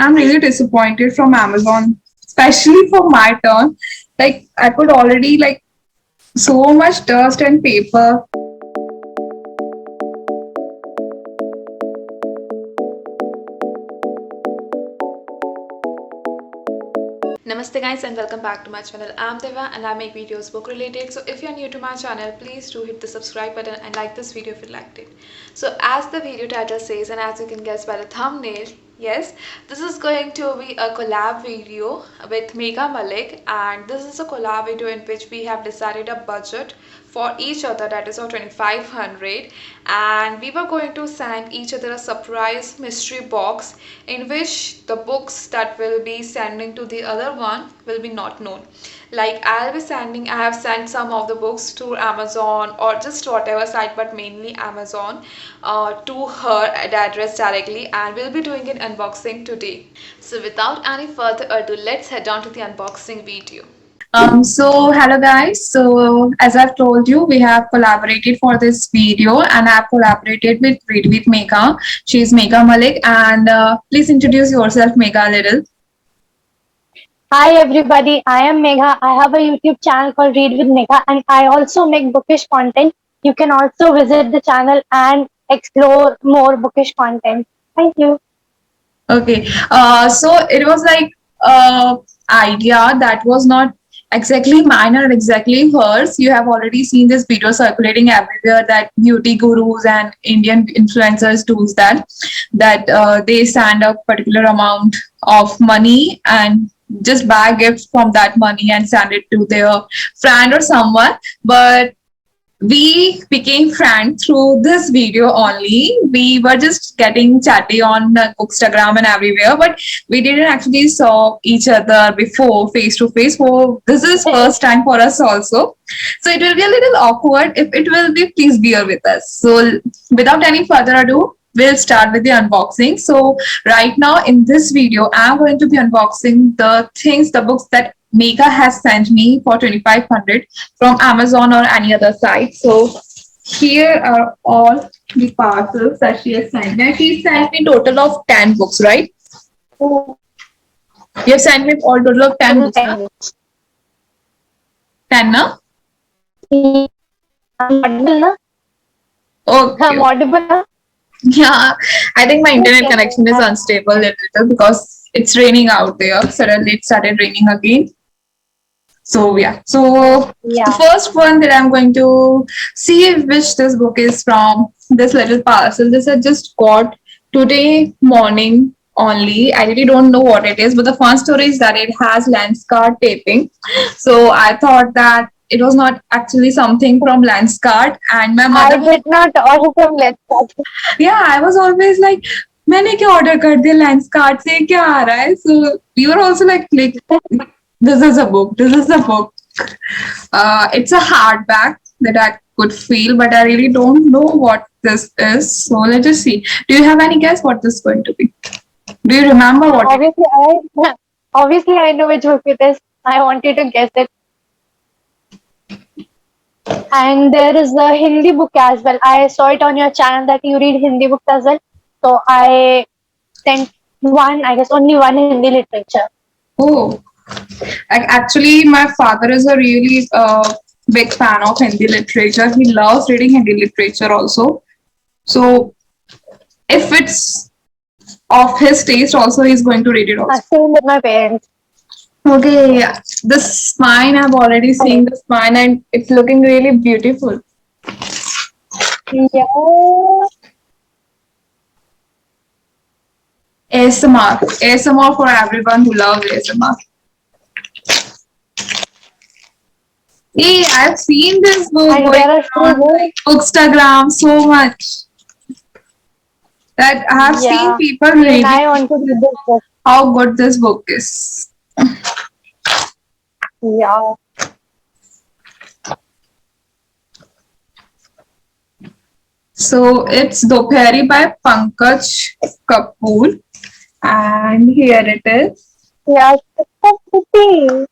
I'm really disappointed from Amazon, especially for my turn. Like I could already like so much dust and paper. Namaste guys and welcome back to my channel. I'm Deva and I make videos book related. So if you're new to my channel, please do hit the subscribe button and like this video if you liked it. So as the video title says and as you can guess by the thumbnail, yes, this is going to be a collab video with Megha Malik, and this is a collab video in which we have decided a budget for each other, that is of 2500, and we were going to send each other a surprise mystery box in which the books that will be sending to the other one will be not known. Like I have sent some of the books to Amazon or just whatever site, but mainly Amazon, to her at address directly, and we'll be doing an unboxing today. So without any further ado, let's head on to the unboxing video. So hello guys. So as I've told you, we have collaborated for this video, and I've collaborated with Read with Megha. She's Megha Malik, and please introduce yourself, Megha, a little. Hi everybody, I am Megha. I have a YouTube channel called Read with Megha, and I also make bookish content. You can also visit the channel and explore more bookish content. Thank you. Okay. So it was like idea that was not exactly mine or exactly hers. You have already seen this video circulating everywhere that beauty gurus and Indian influencers do that they send a particular amount of money and just buy gifts from that money and send it to their friend or someone. But we became friends through this video only. We were just getting chatty on Instagram and everywhere, but we didn't actually saw each other before face to face. So this is first time for us also. So it will be a little awkward. If it will be, please bear with us. So without any further ado, we'll start with the unboxing. So right now in this video, I'm going to be unboxing the books that Megha has sent me for 2500 from Amazon or any other site. So here are all the parcels that she has sent me. She sent me total of 10 books, right? Oh, You have sent me all total of 10 books, na? 10, na? I'm audible, na? Okay. I'm audible, na? Yeah, I think my internet Okay. connection is unstable a little because it's raining out there. Suddenly it started raining again. So yeah. So the Yeah. first one that I'm going to see which this book is from, this little parcel. This I just got today morning only. I really don't know what it is, but the fun story is that it has Lenskart taping. So I thought that it was not actually something from Lenskart, and my I mother. did not order from Let's. Yeah, I was always like, मैंने क्या order कर दिया Lenskart से क्या आ रहा है? So we were also like this is a book. This is a book. It's a hardback that I could feel, but I really don't know what this is. So let's just see. Do you have any guess what this is going to be? Do you remember what it is? Obviously, I know which book it is. I wanted to guess it. And there is the Hindi book as well. I saw it on your channel that you read Hindi books as well. So I sent one, I guess only one Hindi literature. Oh, actually, my father is a really big fan of Hindi literature. He loves reading Hindi literature also. So if it's of his taste, also he's going to read it also. Same with my parents. Okay, the spine, I've already seen the spine and it's looking really beautiful. Yeah. ASMR for everyone who loves ASMR. Hey, I've seen this book And going there are on like Bookstagram so much that I have seen people Even reading I want to read this book. how good this book is. Yeah. So it's Dophari by Pankaj Kapoor, and here it is. Yeah, it's so pretty.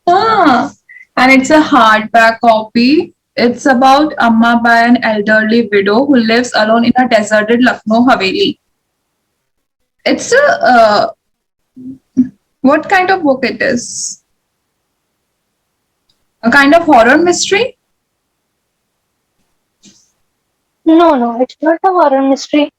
Ah, and it's a hardback copy. It's about Amma by an elderly widow who lives alone in a deserted Lucknow Haveli. It's a What kind of book it is? A kind of horror mystery? No, no, it's not a horror mystery.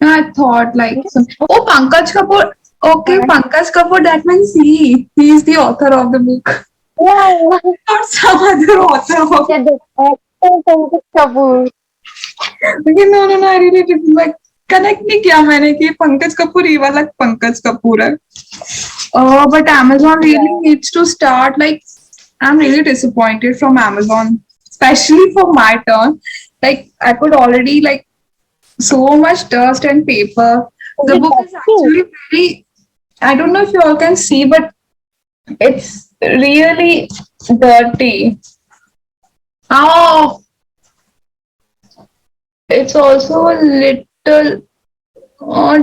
I thought like some. It's Oh, Pankaj Kapoor. Okay, fun. Pankaj Kapoor. That means he is the author of the book, Yeah, not some other author of. yeah, the actor Pankaj Kapoor. Okay, no, no, no. I really didn't like connect नहीं किया मैंने कि पंकज कपूर ये वाला पंकज कपूर है. But Amazon really Yeah. needs to start. Like, I'm really disappointed from Amazon, especially for my turn. Like, I could already like so much dust and paper. Is The it book is dusty? actually very. I don't know if you all can see, but it's really dirty. Oh, it's also a little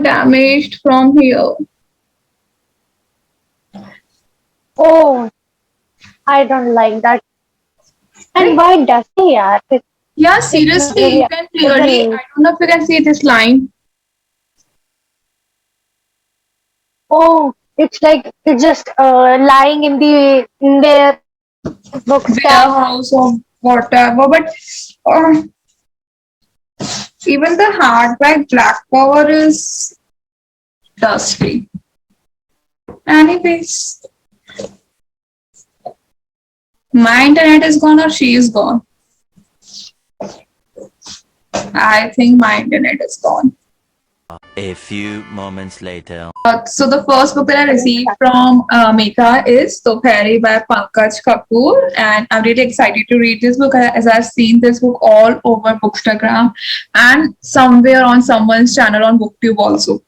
damaged from here. Oh, I don't like that. And Like, why dusty? Yeah, yeah, it's not seriously, really you can clearly. I acceptable. don't know if you can see this line. Oh, it's like it's just lying in their bookstore. Warehouse or whatever, but uh, even the hardback black cover is dusty. Anyways, my internet is gone or she is gone. I think my internet is gone. A few moments later. So the first book that I received from Megha is Dophari by Pankaj Kapoor, and I'm really excited to read this book as I've seen this book all over Bookstagram and somewhere on someone's channel on BookTube also.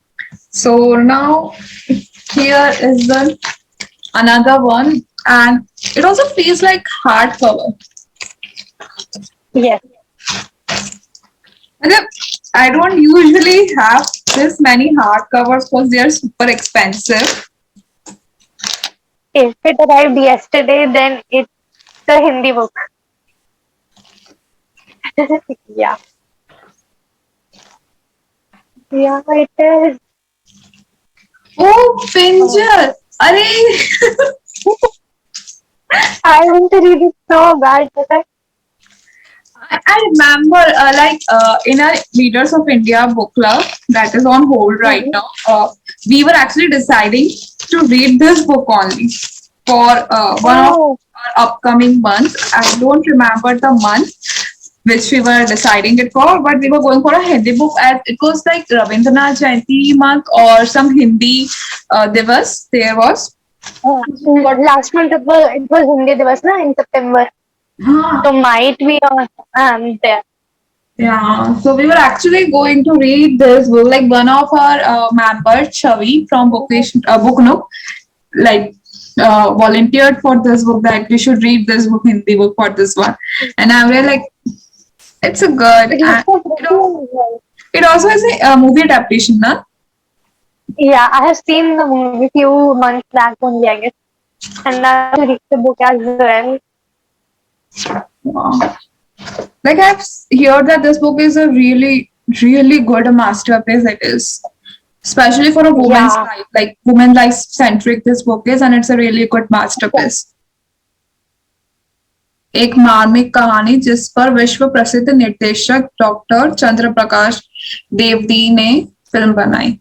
So now here is the another one, and it also feels like hardcover. Yes. And then I don't usually have this many hardcovers because they are super expensive. If it arrived yesterday, then it's the Hindi book. Yeah. Yeah, it is. Oh, Oh. Pinjar! Arey! I want to read it so bad, but I remember, in our Leaders of India book club that is on hold right Mhm. now, we were actually deciding to read this book only for one of Oh, our upcoming months. I don't remember the month which we were deciding it for, but we were going for a Hindi book as it was like Rabindranath Jayanti month or some Hindi Divas there was. last month it was Hindi Divas na in September. So might be there. Yeah, so we were actually going to read this book. Like one of our members, Chavi from Book Nook, like volunteered for this book that we should read this book Hindi book for this one, and I was like, it's a good. It And looks it also, really well. it also has a movie adaptation, na? Yeah, I have seen the movie few months back only, I guess. And I also read the book as well. Wow. Like I've heard that this book is a really, really good masterpiece. It is, especially for a woman's Yeah. life, like woman life centric. This book is, and it's a really good masterpiece. एक मार्मिक कहानी जिस पर विश्व प्रसिद्ध निर्देशक doctor चंद्र प्रकाश देवदी ने film बनाई.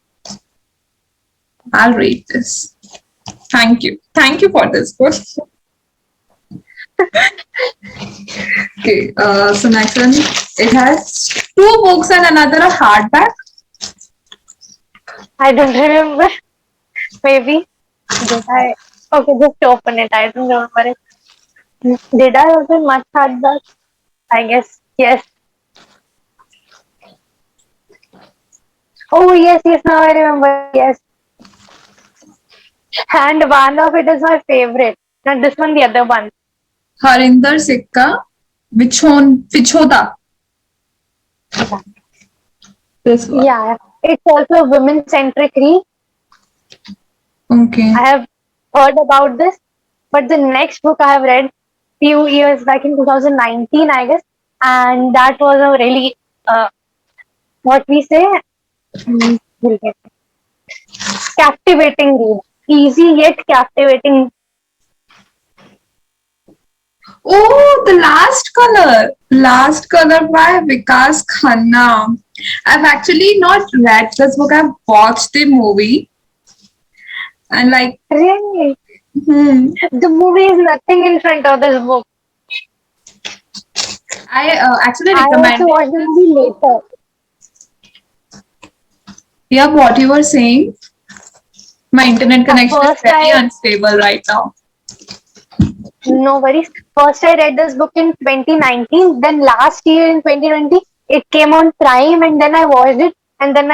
I'll read this. Thank you for this book. Okay, so next one, it has two books and another a hardback. I don't remember. Maybe. Did I? Okay, just open it. I don't remember it. Did I open much hardback? I guess. Yes. Oh, yes, yes. Now I remember. Yes. And one of it is my favorite. Not this one, the other one. Harinder Sikka, Vichoda. This one. Yeah. It's also a women-centric read. Okay. I have heard about this, but the next book I have read few years back in 2019, I guess, and that was a really what we say. We'll get it. Captivating read. Easy yet captivating. Oh, The Last Color. Last Color by Vikas Khanna. I've actually not read this book. I've watched the movie and like, Really? hmm, The movie is nothing in front of this book. I actually I also recommended watched the this movie book. later. Yeah, what you were saying. My internet connection is First, very unstable right now. no worries. First, I read this book in 2019. Then last year in 2020, it came on Prime, and then I watched it. And then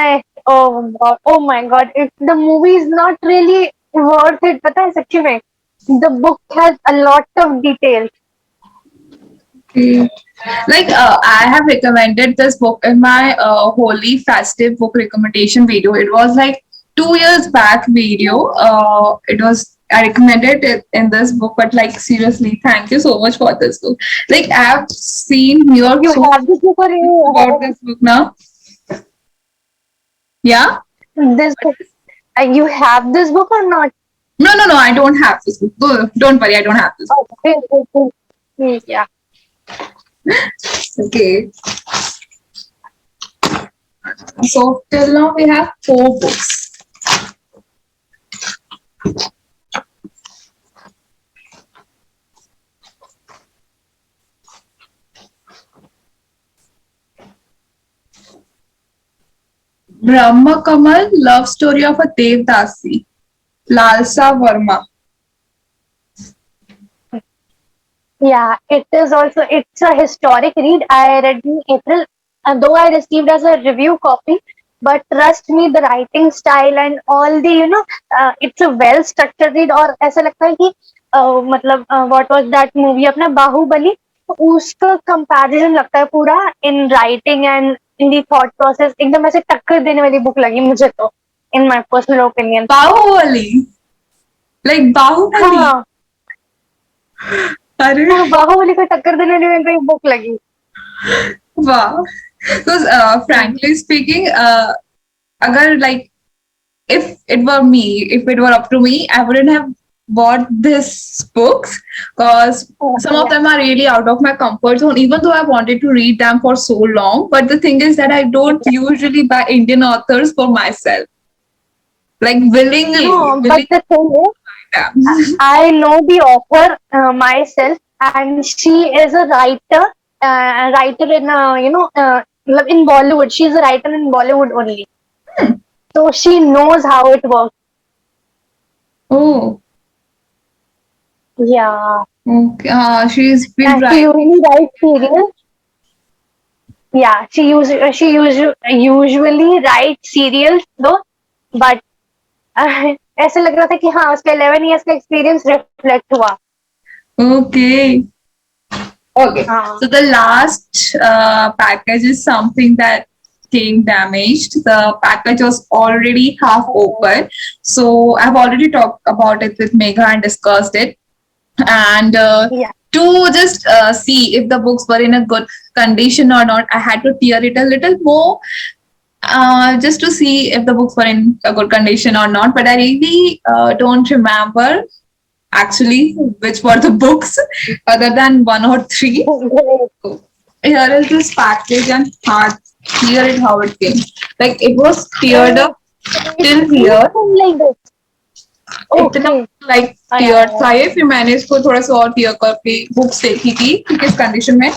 oh my God! If the movie is not really worth it, पता है सच्ची में. The book has a lot of details. Okay. Like I have recommended this book in my holy festive book recommendation video. It was like 2 years back video. It was I recommended it in this book, but like seriously, thank you so much for this book. Like I have seen your You so have this book or about this book now. Yeah. this book? You have this book or not? No, no, no. I don't have this book. Don't worry. I don't have this book. Okay. Yeah. Okay. So till now we have 4 books. Brahma Kamal, Love Story of a Devdasi, Lalsa Verma. Yeah, it is also, it's a historic read. I read in April, though I received as a review copy, but trust me, the writing style and all the, it's a well structured read. और ऐसा लगता है कि मतलब what was that movie अपना बाहुबली, तो उसका comparison लगता है पूरा in writing and in the thought process. एकदम ऐसे टक्कर देने वाली बुक लगी मुझे तो, in my personal opinion. Bahubali. Like Bahubali. हाँ, अरे बाहुबली को टक्कर देने वाली बुक लगी. wow. Because frankly speaking, agar like if it were me, if it were up to me, I wouldn't have bought this books because some of them are really out of my comfort zone, even though I wanted to read them for so long. But the thing is that I don't usually buy Indian authors for myself. Like willingly, No, but willingly the thing is, buy them. I know the author myself, and she is a writer in मतलब in Bollywood. She's a writer in Bollywood only, so she knows how it works. Oh, Yeah, okay. She's been and she right. usually writes serials. Yeah, she usually writes serials though, but ऐसे लग रहा था कि हाँ उसका 11 years का experience reflect हुआ. Okay. Okay. हाँ. So the last package is something that came damaged. The package was already half open. So I've already talked about it with Megha and discussed it. And Yeah. to just see if the books were in a good condition or not, I had to tear it a little more just to see if the books were in a good condition or not. But I really don't remember actually which were the books other than 1 or 3. Here is this package and here is how it came. Like it was teared up till here. Like this. इतना Okay. like teared था ये, फिर मैंने इसको थोड़ा सा और tear करके books देखी थी कि किस condition में.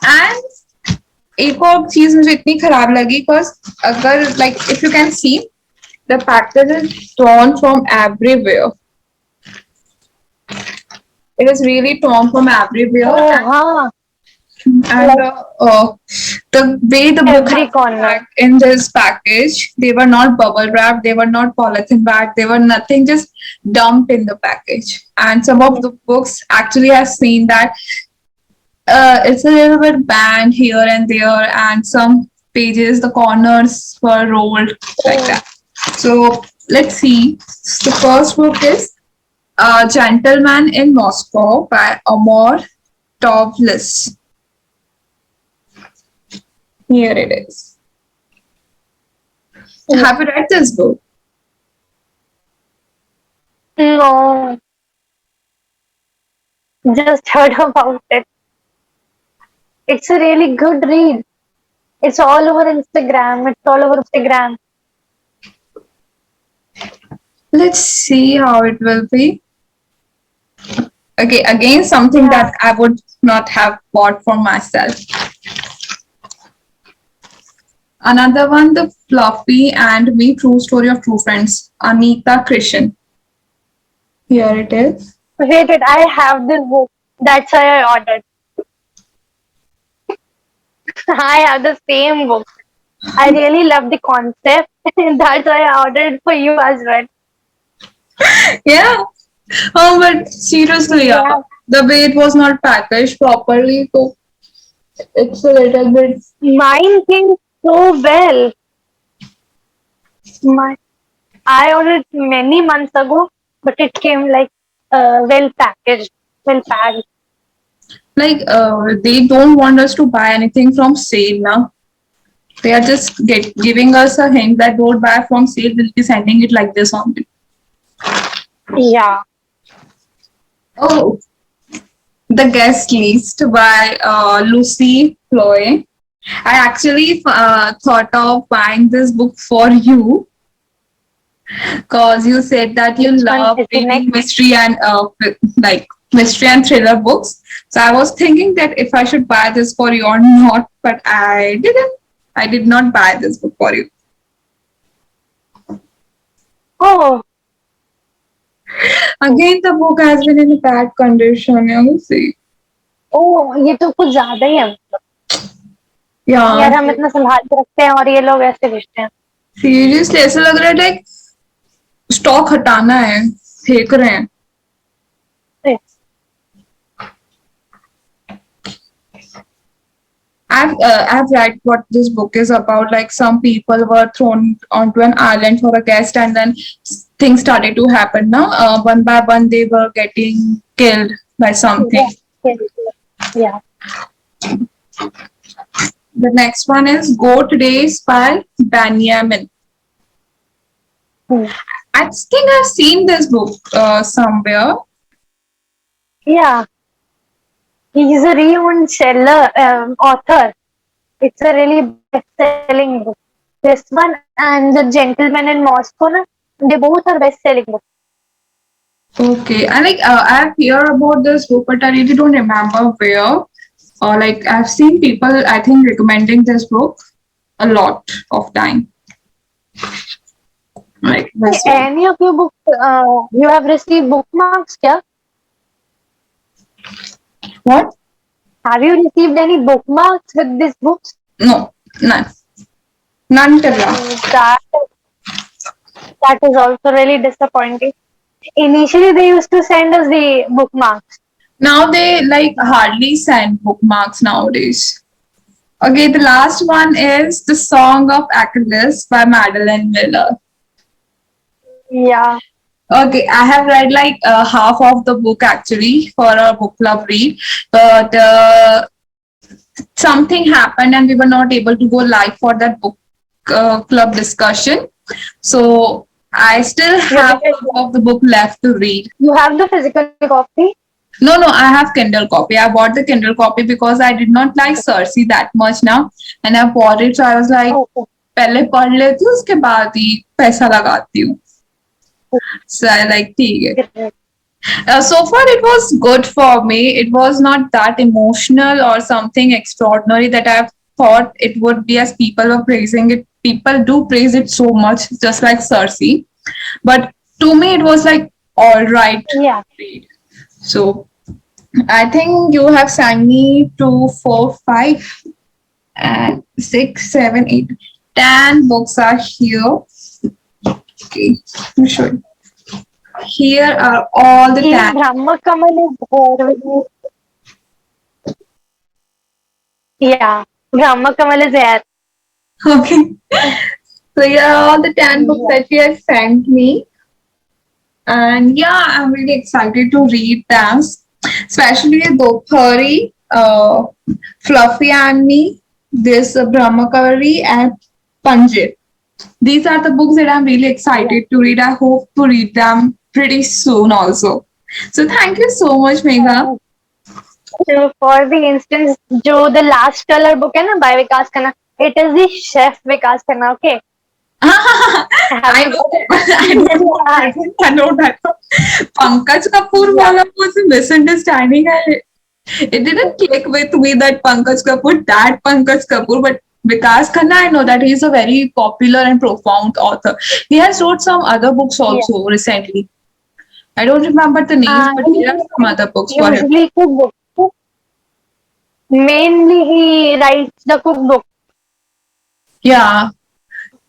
And एक और चीज मुझे इतनी खराब लगी because अगर like if you can see the package is torn from everywhere. It is really torn from everywhere. Oh, हाँ. And the way the book Every has corner. packed in this package, they were not bubble wrapped, they were not polythene bagged, they were nothing, just dumped in the package. And some of the books actually have seen that it's a little bit bent here and there, and some pages, the corners were rolled like that. So let's see. The first book is Gentleman in Moscow by Amor Tovlis. Here it is. Have you read this book? No, just heard about it. It's a really good read. It's all over Instagram. It's all over Instagram. Let's see how it will be. Okay, again, something Yeah. that I would not have bought for myself. Another one, The Fluffy and Me True Story of True Friends, Anita Krishan. Here it is. Wait, I have this book. That's why I ordered. I have the same book. I really love the concept. That's why I ordered for you as well. Yeah. Oh, but seriously, Yeah. the way it was not packaged properly, so it's a little bit. Mine came so well. My, I ordered many months ago, but it came like well packaged, well packed. Like they don't want us to buy anything from sale now. They are just giving us a hint that don't buy from sale. We'll be sending it like this only. Yeah. Oh, The Guest List by Lucy Floy. I actually thought of buying this book for you because you said that you Which one love is the reading next? mystery and like mystery and thriller books. So I was thinking that if I should buy this for you or not, but I didn't. I did not buy this book for you. Oh, Again, the book has been in a bad condition. You see. ये तो कुछ ज्यादा ही है Yeah. यार हम इतना संभाल के रखते हैं और ये लोग ऐसे भेजते हैं सीरियसली ऐसा लग रहा है लाइक स्टॉक हटाना है फेंक रहे हैं I've read what this book is about. Like some people were thrown onto an island for a guest, and then things started to happen. Now, one by one, they were getting killed by something. Yeah. The next one is Goat Days by Benjamin. I think I've seen this book somewhere. Yeah. He's a renowned seller, author. It's a really best-selling book. This one and The Gentleman in Moscow, na, they both are best-selling books. Okay, I like I've heard about this book, but I really don't remember where. Or like I've seen people, I think, recommending this book a lot of time. Like this one. Any of your books, you have received bookmarks, yeah? What? Have you received any bookmarks with these books? No, none. None till now. That is also really disappointing. Initially, they used to send us the bookmarks. Now they like hardly send bookmarks nowadays. Okay, the last one is The Song of Achilles by Madeline Miller. Yeah. Okay, I have read like half of the book actually for a book club read, but something happened and we were not able to go live for that book club discussion. So I still have half of the book left to read. You have the physical copy? No, I have Kindle copy. I bought the Kindle copy because I did not like Cersei that much now, and I bought it. So I was like, पहले पढ़ लेती हूँ उसके बाद ही पैसा लगाती हूँ. So I like ठीक है. So far it was good for me. It was not that emotional or something extraordinary that I've thought it would be as people were praising it. People do praise it so much, just like Cersei. But to me, it was like all right. Yeah. So I think you have sent me 2, 4, 5, and 6, 7, 8, 10 books are here. Okay, let me show you. Here are all the 10. Brahma Kamal is there with me. Yeah, Brahma Kamal is there. Okay. So here are all the 10 books that you have sent me. And yeah, I'm really excited to read them. Especially Dophari, Fluffy and Me, this Brahma Kavari and Panjit. These are the books that I'm really excited to read. I hope to read them pretty soon also. So thank you so much, Megha. So for the instance, जो the last color book है ना by Vikas Khanna, it is the chef Vikas Khanna. Okay, have I you know got it? that. I don't know that one. I know that one. Pankaj Kapoor Yeah, wala was a misunderstanding. It didn't click with me that Pankaj Kapoor, that Pankaj Kapoor, but Vikas Khanna, I know that he's a very popular and profound author. He has wrote some other books yeah. also recently. I don't remember the names, but there are He some other books for him. usually cookbook. Mainly, he writes the cookbook. Yeah,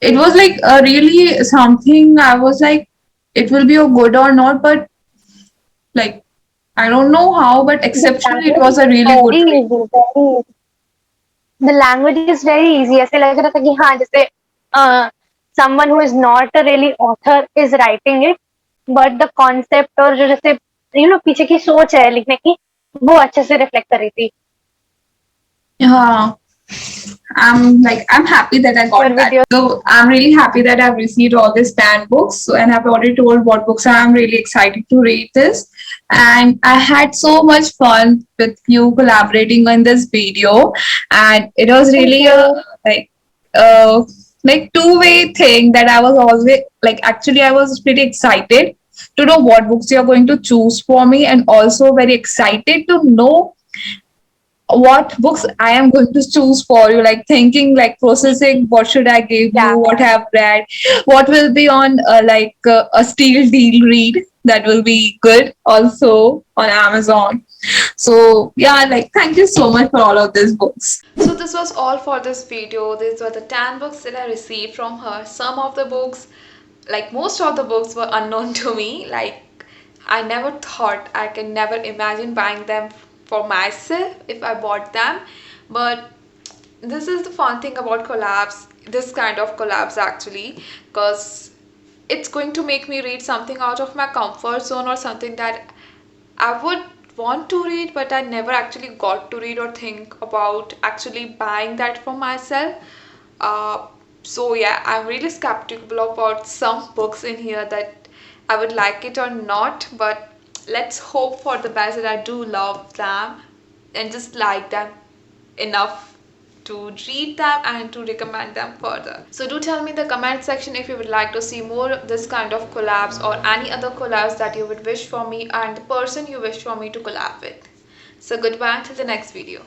it was like really something. I was like, it will be a good or not, but like I don't know how, but The exceptionally, it language was a is really very good read. easy, very easy. The language is very easy. ऐसे लग रहा था कि हाँ जैसे someone who is not a really author is writing it, but the concept और जो जैसे पीछे की सोच है लिखने की वो अच्छे से रिफ्लेक्ट कर रही थी. Yeah, I'm happy that I और got with that. your So I'm really happy that I've received all these 10 books. So, and I've already told what books I'm really excited to read this. And I had so much fun with you collaborating on this video. And it was thank really a you. uh like two-way thing that I was always like actually I was pretty excited to know what books you're going to choose for me and also very excited to know what books I am going to choose for you, like thinking, like processing, what should I give you, Yeah, what I've read, what will be on a steal deal read that will be good also on Amazon. So yeah, like thank you so much for all of these books. So this was all for this video. These were the 10 books that I received from her. Some of the books, like most of the books, were unknown to me. Like I never thought, I can never imagine buying them for myself if I bought them. But this is the fun thing about collabs, this kind of collabs actually, because it's going to make me read something out of my comfort zone or something that I would want to read, but I never actually got to read or think about actually buying that for myself. Uh, so yeah, I'm really skeptical about some books in here that I would like it or not, but let's hope for the best that I do love them and just like them enough to read them and to recommend them further. So do tell me in the comment section if you would like to see more of this kind of collabs or any other collabs that you would wish for me and the person you wish for me to collab with. So goodbye till the next video.